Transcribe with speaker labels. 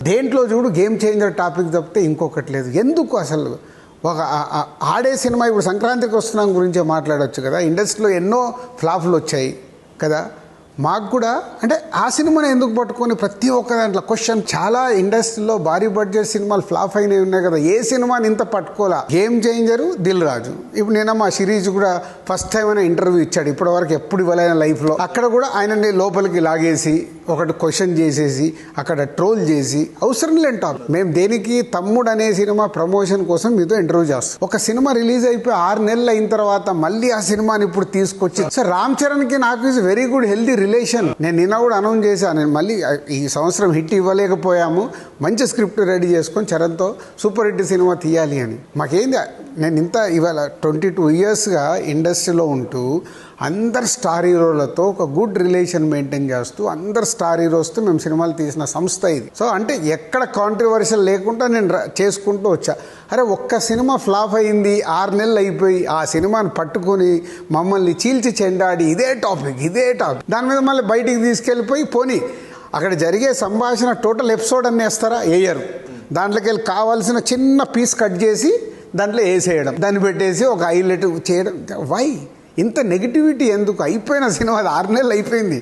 Speaker 1: దేంట్లో చూడు game changer topic తప్పితే ఇంకొకటి లేదు. ఎందుకు అసలు ఒక ఆడే సినిమా ఇప్పుడు సంక్రాంతికి వస్తున్నాం గురించే మాట్లాడవచ్చు కదా. ఇండస్ట్రీలో ఎన్నో ఫ్లాప్లు వచ్చాయి కదా. మాకు కూడా అంటే ఆ సినిమాని ఎందుకు పట్టుకొని ప్రతి ఒక్క దాంట్లో క్వశ్చన్. చాలా ఇండస్ట్రీలో భారీ బడ్జెట్ సినిమాలు ఫ్లాప్ అయినవి ఉన్నాయి కదా. ఏ సినిమాని ఇంత పట్టుకోలా. Game changer Dil Raju. ఇప్పుడు నేను మా సిరీస్ కూడా ఫస్ట్ టైం అయినా ఇంటర్వ్యూ ఇచ్చాడు. ఇప్పటివరకు ఎప్పుడు ఇవ్వలేని లైఫ్లో. అక్కడ కూడా ఆయనని లోపలికి లాగేసి ఒకటి క్వశ్చన్ చేసేసి అక్కడ ట్రోల్ చేసి అవసరం లేని టాపిక్. మేము దేనికి తమ్ముడు అనే సినిమా ప్రమోషన్ కోసం మీతో ఇంటర్వ్యూ చేస్తాం. ఒక సినిమా రిలీజ్ అయిపోయి 6 నెలలు అయిన తర్వాత మళ్ళీ ఆ సినిమాని ఇప్పుడు తీసుకొచ్చి సార్ రామ్ చరణ్కి నాకు is very good healthy relation. నేను నిన్న కూడా అనౌన్స్ చేశాను. నేను మళ్ళీ ఈ సంవత్సరం హిట్ ఇవ్వలేకపోయాము, మంచి స్క్రిప్ట్ రెడీ చేసుకొని చరణ్తో సూపర్ హిట్ సినిమా తీయాలి అని. మాకేంది నేను ఇంత ఇవాళ 22 ఇయర్స్గా ఇండస్ట్రీలో ఉంటూ అందరు స్టార్ హీరోలతో ఒక గుడ్ రిలేషన్ మెయింటైన్ చేస్తూ అందరు స్టార్ హీరోస్తో మేము సినిమాలు తీసిన సంస్థ ఇది. సో అంటే ఎక్కడ కాంట్రవర్షియల్ లేకుండా నేను చేసుకుంటూ వచ్చా. అరే ఒక్క సినిమా ఫ్లాప్ అయింది, 6 నెలలు అయిపోయి ఆ సినిమాని పట్టుకొని మమ్మల్ని చీల్చి చెండాడి ఇదే టాపిక్ దాని మీద మళ్ళీ బయటికి తీసుకెళ్ళిపోయి పోనీ అక్కడ జరిగే సంభాషణ టోటల్ ఎపిసోడ్ అన్నీ వేస్తారా? వేయరు. దాంట్లోకి వెళ్ళి కావాల్సిన చిన్న పీస్ కట్ చేసి దాంట్లో వేసేయడం, దాన్ని పెట్టేసి ఒక హైలైట్ చేయడం. వై ఇంత నెగిటివిటీ ఎందుకు? అయిపోయిన సినిమా 6 నెలలు అయిపోయింది.